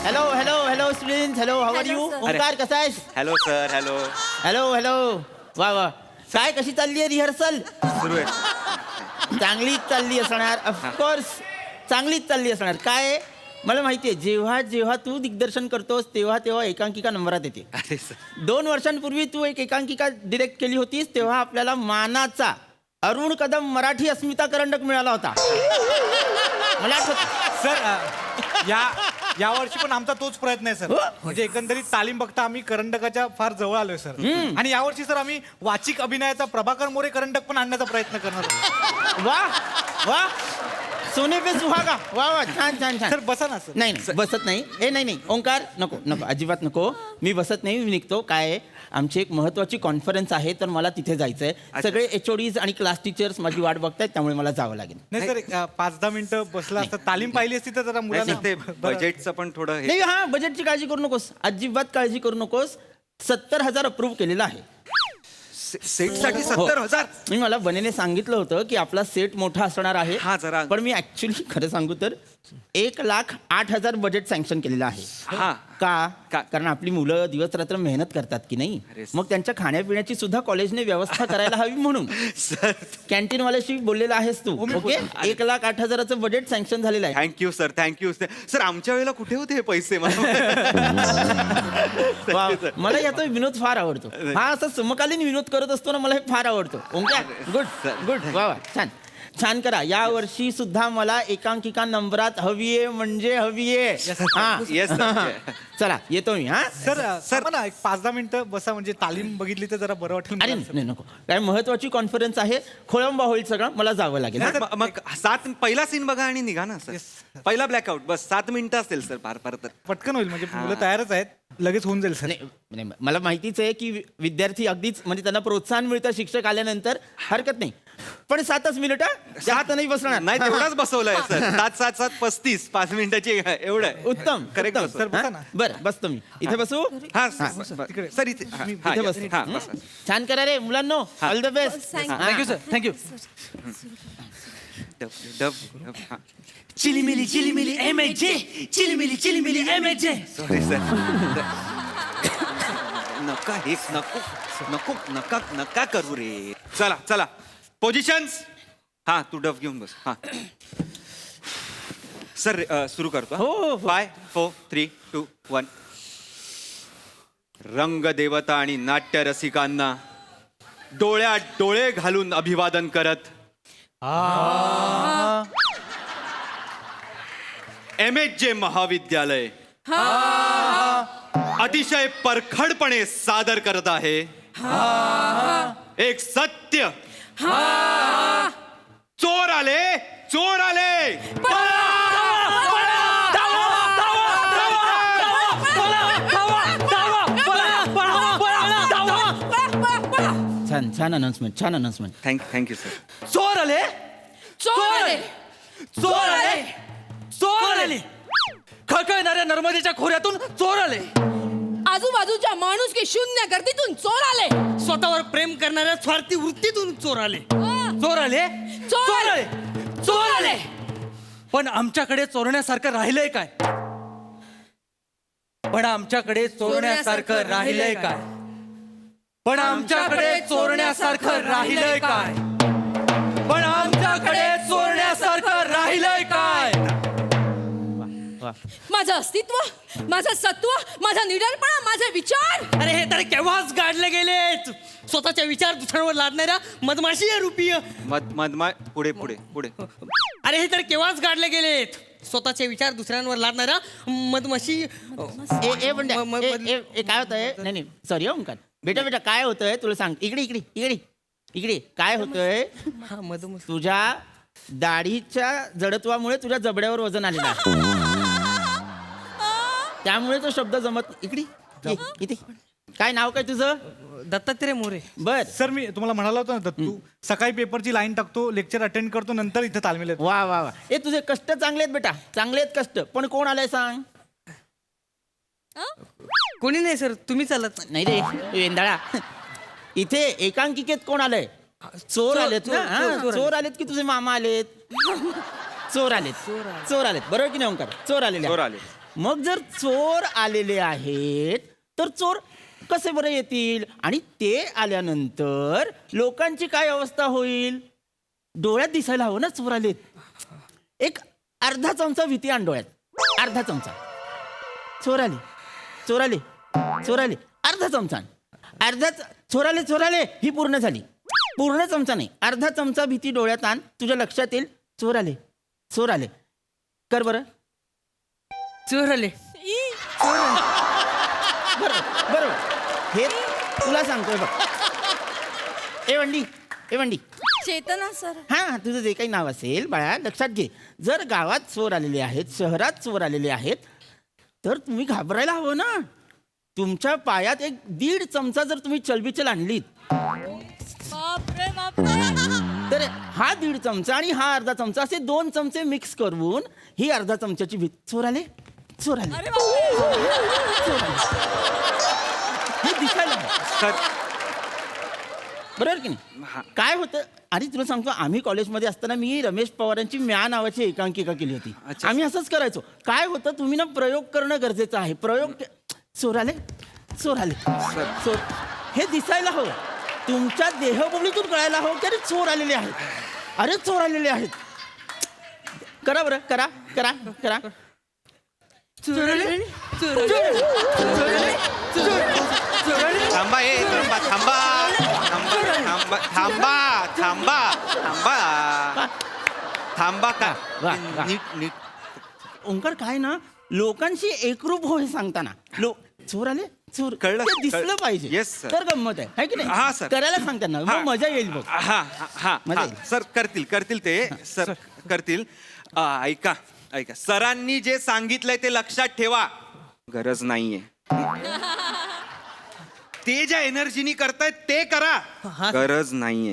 Hello hello hello student, hello how are Hello, you? sir. Omkar कसा आहेस? Hello sir, hello. Hello hello वा वा, काय कशी चालली आहे रिहर्सल? सुरू आहे. चांगलीच चालली असणार, ऑफकोर्स चांगलीच चालली असणार. काय आहे, मला माहिती आहे, जेव्हा जेव्हा तू दिग्दर्शन करतोस तेव्हा तेव्हा एकांकिका नंबरात येते. अरे सर, 2 वर्षांपूर्वी तू एक एकांकिका डिरेक्ट केली होतीस, तेव्हा आपल्याला मानाचा अरुण कदम मराठी अस्मिता करंडक मिळाला होता. मला आठवतं. सर या वर्षी पण आमचा तोच प्रयत्न आहे सर. म्हणजे एकंदरीत तालीम बघता आम्ही करंडकाच्या फार जवळ आलोय सर. आणि यावर्षी सर आम्ही वाचिक अभिनयाचा प्रभाकर मोरे करंडक पण आणण्याचा प्रयत्न करणार आहोत. वा वा, सोने पे सुहागा. वा वा, छान छान छान. सर बसा ना सर. नाही नाही बसत नाही. नाही नाही ओंकार, नको नको, अजिबात नको. मी बसत नाही, मी निघतो. काय आहे, आमची एक महत्वाची कॉन्फरन्स आहे, तर मला तिथे जायचंय. सगळे HODs आणि क्लास टीचर्स माझी वाट बघतायत, त्यामुळे मला जावं लागेल. नाही सर 5-10 मिनिटं बसला असता, तालीम पाहिली असती तर जरा नाही, मुलांना ते बजेटचं पण थोडं हे. नाही, हा बजेटची काळजी करू नकोस, अजिबात काळजी करू नकोस. 70,000 अप्रूव्ह केलेलं आहे. सेटसाठी 70,000. मी मला बनेने सांगितलं होतं की आपला सेट मोठा असणार आहे. हा, जरा. पण मी ऍक्च्युली खरं सांगू तर 1,08,000 बजेट सँक्शन केलेलं आहे. हा. का? का? कारण आपली मुलं दिवस रात्र मेहनत करतात की नाही, अरे मग त्यांच्या खाण्यापिण्याची सुद्धा कॉलेजने व्यवस्था करायला हवी म्हणून. सर कॅन्टीन वाल्याशी बोललेला आहेस तू. ओके, 1,08,000चं बजेट सँक्शन झालेलं आहे. Thank you sir, thank you sir. आमच्या वेळेला कुठे होते हे पैसे? वा, मला याचा विनोद फार आवडतो. हा असा समकालीन विनोद करत असतो ना, मला हे फार आवडतो. ओके, गुड गुड, वा वा, छान छान करा. या वर्षी सुद्धा मला एकांकिका नंबरात हवीये म्हणजे हवीये. हा येस सर. चला येतो मी. हा सर ना एक 5-10 मिनिटं बसा, म्हणजे तालीम बघितली तर जरा बरं वाटेल. अरे नाही नको, काय महत्वाची कॉन्फरन्स आहे, खोळंबा होईल सगळं, मला जावं लागेल. मग 7 पहिला सीन बघा आणि निघा ना सर. पहिला ब्लॅकआउट बस 7 मिनिटं असेल सर, फार फार तर. पटकन होईल, म्हणजे मुलं तयारच आहेत, लगेच होऊन जाईल सर. नाही, मला माहितीच आहे की विद्यार्थी अगदीच म्हणजे त्यांना प्रोत्साहन मिळतं शिक्षक आल्यानंतर, हरकत नाही. पण 7च मिनिटं, जास्त नाही बसणार. नाही, तेवढाच बसवलंय सर. 7 35 5 मिनिटाची एवढं उत्तम, करेक्ट सर बसा ना. बरं बसतो मी. इथे बसू. हा तिकडे. सर इथे. हा, हा, इथे बस. हा, बसा. छान करा रे मुलांनो, all the best. Thank you sir, thank you. डब डब हा. चिलीमिली चिलीमिली MHJ, चिलीमिली चिलीमिली MHJ. Sorry sir. नका हे नको नको नका नका करू रे. चला चला पोझिशन्स. हा, तू डब घेऊन बस. हा सर, सुरू करतो. हो, हो, हो. 5 4 3 2 1. रंगदेवता आणि नाट्य रसिकांना डोळ्यात डोळे घालून अभिवादन करत MHJ महाविद्यालय अतिशय परखडपणे सादर करत आहे एक सत्य. चोर आले, चोर आले. छान छान अनाउन्समेंट, छान अनाउन्समेंट. Thank you sir. चोर आले, चोर आले, चोर आले, चोर आले. खळखळणाऱ्या नर्मदेच्या खोऱ्यातून चोर आले. आजूबाजूच्या माणुसकी शून्य गर्दीतून चोर आले. स्वतःवर प्रेम करणाऱ्या स्वार्थी वृत्तीतून चोर आले. चोर आले, चोर आले, चोर आले. पण आमच्याकडे चोरण्यासारखं राहिलंय काय? पण आमच्याकडे चोरण्यासारखं राहिलंय काय? पण आमच्याकडे चोरण्यासारखं राहिलंय काय? पण आमच्याकडे चोरण्यासारखं राहिलंय काय? माझं अस्तित्व, माझं सत्व, माझा निडरपणा, माझे विचार. अरे हे तर केव्हाच गाडले गेलेत. स्वतःचे विचार दुसऱ्यांवर लादणाऱ्या मधमाशी आहे रूपीय. मधमा पुढे पुढे पुढे. अरे हे तर केव्हाच गाडले गेलेत. स्वतःचे विचार दुसऱ्यांवर लादणाऱ्या मधमाशी. काय होतंय? नाही सॉरी ओंकार, बेटा बेटा काय होतंय तुला सांग. इकडे इकडे इकडे इकडे काय होतंय? तुझ्या दाढीच्या जडत्वामुळे तुझ्या जबड्यावर वजन आलेलं आहे, त्यामुळे तो शब्द जमत. इकडे इथे काय नाव काय तुझं? दत्तात्रय मोरे. बर सर मी तुम्हाला म्हणाला होता ना दत्तू, सकाळी पेपरची लाईन टाकतो, लेक्चर अटेंड करतो, नंतर इथे तालमीला येतो. वा वा वा. हे तुझे कष्ट चांगले आहेत बेटा, चांगले आहेत कष्ट. पण कोण आलंय सांग? कोणी नाही सर तुम्ही चालत नाही रे वेंदाळा इथे एकांकिकेत कोण आलंय चोर आलेत ना हा, चोर आलेत की तुझे मामा आलेत चोर आलेत बरोबर की नाही ओंकार चोर चोर आले मग जर चोर आलेले आहेत तर चोर कसे बरं येतील आणि ते आल्यानंतर लोकांची काय अवस्था होईल डोळ्यात दिसायला हवं ना चोर आलेत एक अर्धा चमचा भीती आण डोळ्यात अर्धा चमचा चोर आले अर्धा चमचा आण. चोर आले ही पूर्ण झाली पूर्ण चमचा नाही अर्धा चमचा भीती डोळ्यात आण तुझ्या लक्षात येईल चोर आले कर बरं चोर आले बरोबर हे तुला सांगतोय बघ ए वंडी चेतना सर हा तुझं जे काही नाव असेल बाळा लक्षात घे जर गावात चोर आलेले आहेत शहरात चोर आलेले आहेत तर तुम्ही घाबरायला हवं ना तुमच्या पायात 1-1.5 चमचा जर तुम्ही चलबिचल आणलीत तर हा 1.5 चमचा आणि हा अर्धा चमचा असे 2 चमचे मिक्स करून ही अर्धा चमच्याची भीत चोर आले हे दिसायला सर बरोबर की नाही काय होतं आणि तुला सांगतो आम्ही कॉलेजमध्ये असताना मी रमेश पवारांची म्या नावाची एकांकिका केली होती आम्ही असंच करायचो काय होतं तुम्ही ना प्रयोग करणं गरजेचं आहे चोर आले हे दिसायला हवं तुमच्या देहबोलीतून कळायला हवं की अरे चोर आलेले आहेत करा बरं करा थांबा का वा. नीट ओंकार काय ना लोकांशी एकरूप हो हे सांगताना चोर आले कळलं, ते दिसलं कळलं. पाहिजे Yes, sir. तर गंमत आहे की नाही हा, sir. करायला सांगताना हा. मग मजा येईल बघ मजा येईल. सर करतील ते सर करतील ऐका सरांनी जे सांगितलंय ते लक्षात ठेवा गरज नाहीये ते ज्या एनर्जीनी करतायत ते करा गरज नाहीये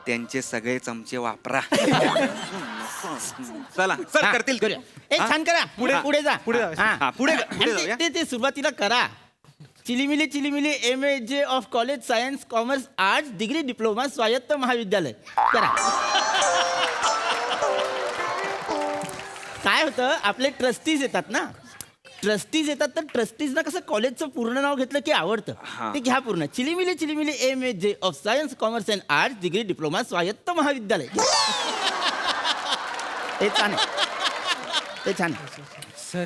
त्यांचे सगळे चमचे वापरा चला सर हा, करतील करूया. छान करा पुढे जा पुढे आणि जाऊया ते सुरुवातीला करा चिलीमिली MA of college science commerce arts degree diploma स्वायत्त महाविद्यालय करा काय होतं आपले ट्रस्टीज येतात ना तर ट्रस्टीजना कसं कॉलेजचं पूर्ण नाव घेतलं की आवडतं ते घ्या पूर्ण चिलीमिली MA of science commerce and arts degree diploma स्वायत्त महाविद्यालय ते छान आहे.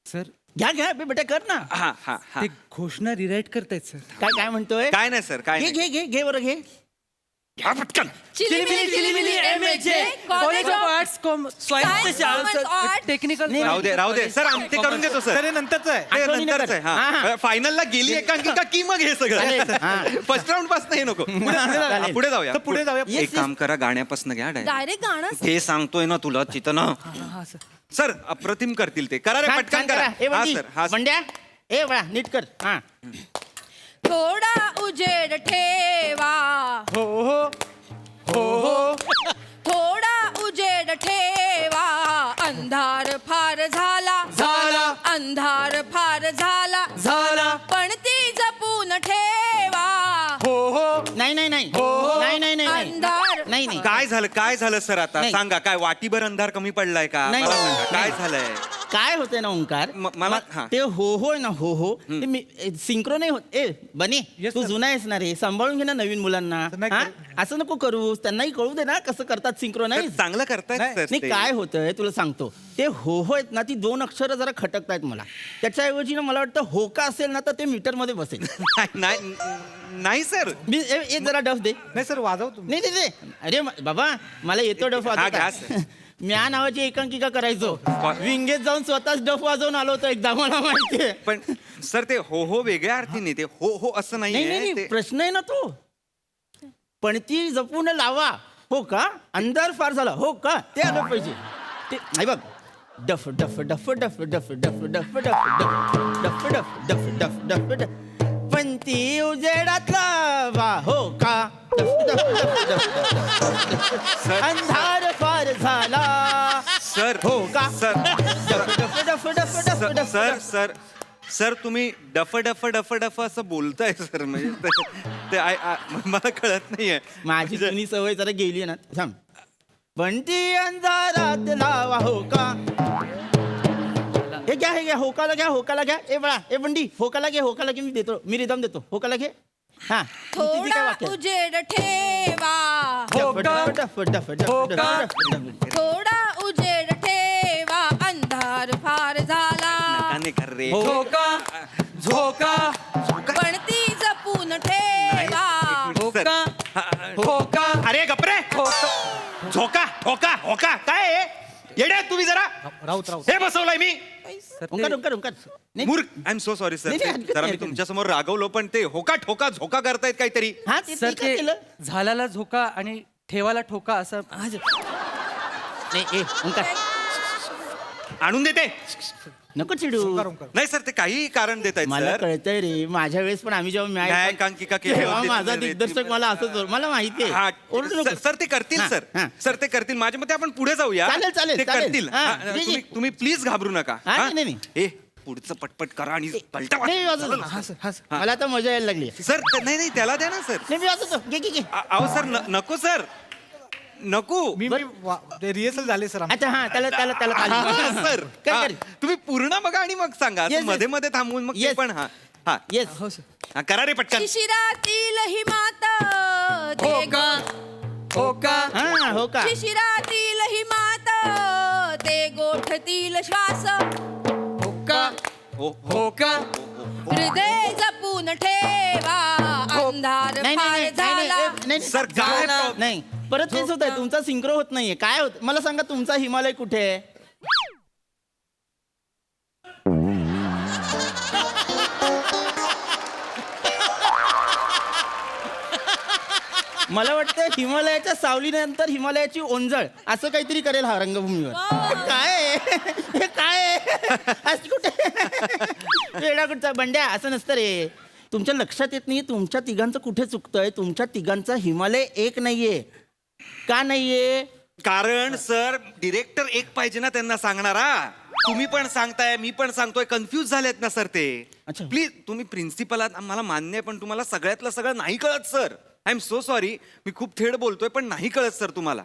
सर घ्या बेटा कर ना हा ते घोषणा रिराईट करतायत सर काय म्हणतोय काय नाही सर काय नाही. घे बरं घे घ्या पटकन चिलिमिली MA कॉलेज ऑफ आर्ट्स स्वायत्त शाळा टेक्निकल राहू दे सर ते करून देतो सर हे नंतरच आहे ते आठवणीनं नंतरच कर. आहे फायनलला गेली एकांकिका की मग हे सगळं फर्स्ट राऊंड पासून हे नको पुढे जाऊया पुढे जाऊया. एक काम करा गाण्यापासून घ्या डायरेक्ट गाणं ते सांगतोय ना तुला चितन सर अप्रतिम करतील ते करा रे पटकन करा हा सर हा मंड्या ए बळा नीट कर हा थोडा उजेड ठेवा थोडा उजेड ठेवा अंधार फार झाला अंधार फार झाला पण ती जपून ठेवा नाही काय झालं सर आता नाही. सांगा काय वाटीभर अंधार कमी पडलाय का नाही. मला सांगा, काय झालंय काय होतंय ना ओंकार मला- हा. ते हो आहे ना हो ते मी सिंक्रो नाही होत ए बने Yes, तू sir. जुना आहेस ना रे सांभाळून घे ना नवीन मुलांना नाही हा? करू. असं नको करू त्यांनाही कळू दे ना कसं करतात सिंक्रो तर नाही चांगलं करतायत सर नाही ते. काय होतंय तुला सांगतो ते हो आहेत ना ती 2 अक्षरं जरा खटकतायत मला त्याच्याऐवजी ना मला वाटतं होका असेल ना तर ते मीटर मध्ये बसेल नाही सर मी एक जरा डफ दे नाही सर वाजव तुम्ही नाही अरे बाबा मला येतो डफ हा, घ्या, वाजवता म्या नावाची एकांकिका करायचो विंगेत जाऊन स्वतःच डफ वाजवून आलो होतो एकदा मला माहितीये पण सर ते हो वेगळ्या अर्थीने ते हो असं नाही नाहीये ते- प्रश्न आहे ना तो पण ती जपून लावा हो का अंधार फार झाला हो का ते आलं पाहिजे ते नाही बघ डफ डफ डफ डफ डफ डफ डफ डफ डफ डफ डफ डफ डफ डफ डफ पण ती उजेडात लावा हो का डफ डफ डफ डफ डफ अंधार फार झाला सर हो का सर डफ डफ डफ डफ डफ डफ डफ सर सर सर तुम्ही डफ डफ डफ डफ असं बोलताय सर म्हणजे मला कळत नाहीये माझी जुनी सवय जरा गेली ना थांब बंटी अंधारात लावा होका हे घ्या होकाला घ्या ए बळा ए बंडी होकाला घे मी देतो मी रिदम देतो होकाला घे हा किती काय वाक्य? उजेड ठेवा डफ डफ डफ डफ थोडा उजेड ठेवा अंधार फार झाला नाकाने कर रे झोका झोका पणती जपून ठेवा होका होका अरे गपरे झोका होका होका काय आहे? येडे तुम्ही जरा राऊत हे बसवलंय मी ओंकार नाही, मूर्ख I am so sorry sir नाही, नाही, हरकत जरा नाही, मी हरकत तुमच्या समोर रागवलो पण ते होका ठोका झोका करतायत काहीतरी हा ते सर काय केलं ते झाल्याला झोका आणि ठेवाला ठोका असं नाही ए ओंकार आणून देते नको चिडू नाही सर ते काही कारण देत आहेत मला सर कळतंय रे माझ्या वेळेस पण आम्ही जेव्हा न्यायकांकिका केली तेव्हा होती माझा तुम्ही रे. दिग्दर्शक मला असंच मला माहिती हा, आहे ओरडू नको. सर ते करतील हा, सर हा. सर ते करतील माझ्या मते आपण पुढे जाऊया चालेल, ते चालेल. करतील हा, हा, जी, जी. तुम्ही प्लीज घाबरू नका हा, हा? नाही, ए पुढचं पटपट करा आणि पलटा नाही, वाजवा. वाजवतो. चला, हा, सर. मला आता मजा यायला लागली सर नाही त्याला द्या ना सर नाही मी वाजवतो घे अहो सर नको सर नको मी रिहर्सल झाले सर अच्छा हा त्याला ताली. सर कर, हा, कर. तुम्ही पूर्ण बघा आणि मग सांगा असं Yes, yes. मध्ये मध्ये थांबवून मग ते Yes. पण हा हा येस हा, करा रे पटकन शिशिरातील हिमात ते होका होका हा हो का शिशिरातील हिमात ते गोठतील श्वास होका हो होका हृदय जपून ठेवा अंधार नाही फार नाही झाला नाही सर काय प्रॉब- नाही परत तेच होत आहे तुमचा सिंक्रो होत नाहीये काय होत मला सांगा तुमचा हिमालय कुठे आहे मला वाटतं हिमालयाच्या सावलीनंतर हिमालयाची ओंजळ असं काहीतरी करेल हा रंगभूमीवर काय आहे? हे काय आहे? असं कुठे वेडा कुठचा बंड्या असं नसतं रे तुमच्या लक्षात येत नाही तुमच्या तिघांचं कुठे चुकतंय तुमच्या तिघांचा हिमालय एक नाहीये का नाहीये कारण सर डिरेक्टर एक पाहिजे ना त्यांना सांगणारा तुम्ही पण सांगताय मी पण सांगतोय कन्फ्युज झालेत ना सर ते अच्छा. प्लीज तुम्ही प्रिन्सिपल आहात मला मान्य आहे पण तुम्हाला सगळ्यातलं सगळं नाही कळत sir I am so sorry मी खूप थेट बोलतोय पण नाही कळत सर तुम्हाला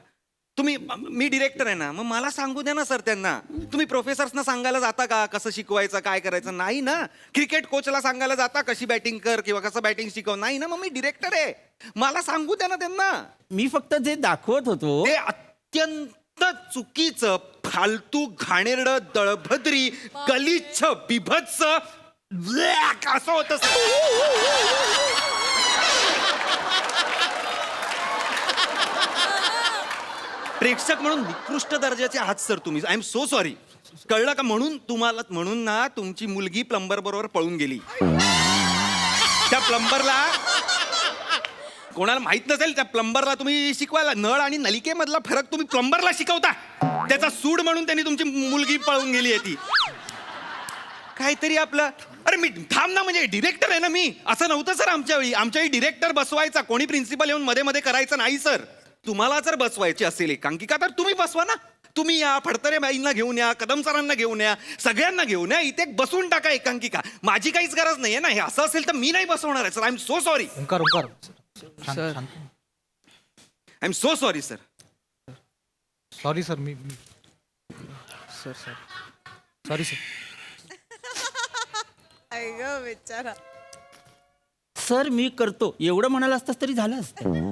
तुम्ही मी डिरेक्टर आहे ना मग मला सांगू द्या ना सर त्यांना तुम्ही प्रोफेसर्सना सांगायला जाता का कसं शिकवायचं काय करायचं नाही ना क्रिकेट कोचला सांगायला जाता कशी बॅटिंग कर किंवा कसं बॅटिंग शिकव नाही ना मग मी डिरेक्टर आहे मला सांगू द्या ना त्यांना मी फक्त जे दाखवत होतो ते अत्यंत चुकीचं फालतू घाणेरड दळभद्री गलिच्छ बिभत्स ब्लॅक असं होतं सर. प्रेक्षक म्हणून निकृष्ट दर्जाचे आहात सर तुम्ही आय एम सो सॉरी कळलं का म्हणून ना तुमची मुलगी प्लंबर बरोबर पळून गेली त्या प्लंबरला कोणाला माहित नसेल त्या प्लंबरला तुम्ही शिकवायला नळ आणि नलिकेमधला फरक तुम्ही प्लंबरला शिकवता त्याचा सूड म्हणून त्यांनी तुमची मुलगी पळून गेली आहे ती काहीतरी आपलं अरे मी थांब ना म्हणजे डिरेक्टर आहे ना मी असं नव्हतं सर आमच्या वेळी डिरेक्टर बसवायचा कोणी प्रिन्सिपल येऊन मध्ये मध्ये करायचं नाही सर तुम्हाला जर बसवायची असेल एकांकिका तर तुम्ही बसवा ना तुम्ही या फडतरे बाईंना घेऊन या कदम सरांना घेऊन या सगळ्यांना घेऊन या इथे बसून टाका एकांकिका माझी काहीच गरज नाहीये ना हे असं असेल तर मी नाही बसवणार आहे sir I am so sorry Omkar I am so sorry sir sorry sir मी सर सॉरी सर बिचारा सर मी करतो एवढं म्हणाला असतास तरी झालं असतं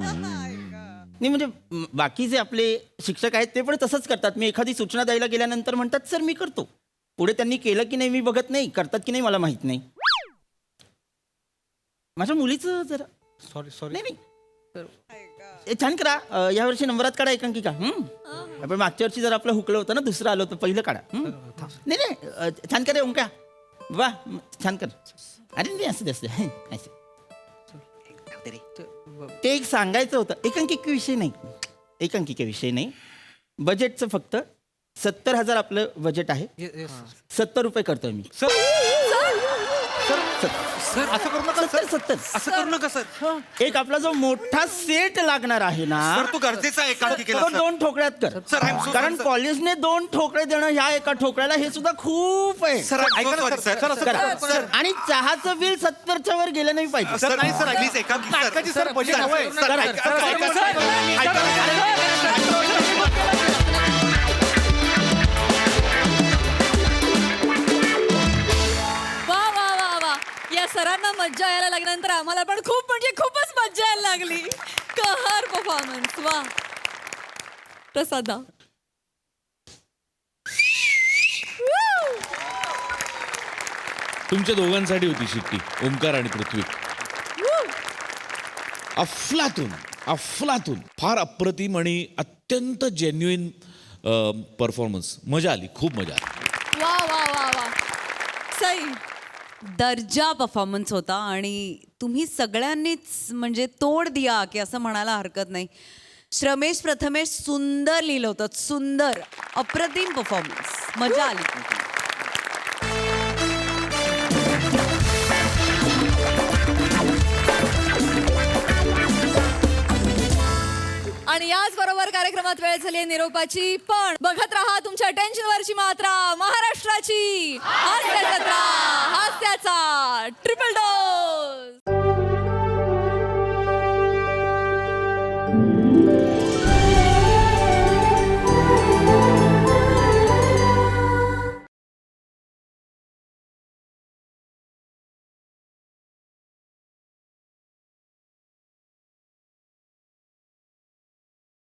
नाही म्हणजे बाकी जे आपले शिक्षक आहेत ते पण तसंच करतात मी एखादी सूचना द्यायला गेल्यानंतर म्हणतात सर मी करतो पुढे त्यांनी केलं की नाही मी बघत नाही करतात की नाही मला माहित नाही माझ्या मुलीचं जरा सॉरी नाही ए, छान करा यावर्षी नंबरात काढा एकांकिका आपण मागच्या वर्षी जर आपलं हुकलं होतं ना दुसरं आलं होतं पहिलं काढा नाही छान करे ओंका वा छान कर अरे नाही असं असं ते एक सांगायचं होतं एकांकिकेविषयी नाही बजेटचं फक्त 70,000 आपलं बजेट आहे 70 रुपये करतोय मी असं करू नका सर. 70. असं करू नका सर. एक आपला जो मोठा सेट लागणार आहे ना सर तू गरजेचा एकांकी केला तो सर. 2 ठोकळ्यात कर Sir, I'm so कारण sorry, sir. कॉलेजने 2 ठोकळे देणं ह्या एका ठोकळ्याला हे सुद्धा खूप आहे. Sir I'm so sorry, sir. करा. आणि चहाचं बिल 70च्या वर गेलं नाही पाहिजे. सर नाही सर प्लीज एकांकी सर. नाटकाची सर बजेट हवंय. सर, करा. ऐका, सर, ऐका, सर, ऐका, ऐका. वा वा वा वा या सरांना मज्जा यायला लागल्यानंतर आम्हाला पण खूप म्हणजे खूपच मज्जा यायला लागली. कहर परफॉर्मन्स. वा प्रसादा. तुमच्या दोघांसाठी होती शिट्टी, ओंकार आणि पृथ्वी. अफलातून फार अप्रतिम आणि अत्यंत जेन्युइन परफॉर्मन्स. मजा आली, खूप मजा आली. वा वा वा वा सई. दर्जा परफॉर्मन्स होता आणि तुम्ही सगळ्यांनीच म्हणजे तोड दिया की असं म्हणायला हरकत नाही. श्रमेश प्रथमेश सुंदर लिहिलं होतं, सुंदर अप्रतिम परफॉर्मन्स. मजा आली. आणि याच बरोबर कार्यक्रमात वेळ झाली आहे निरोपाची. पण बघत राहा तुमच्या टेन्शनवरची मात्रा, महाराष्ट्राची हास्य जत्रा, हास्याचा ट्रिपल डोस.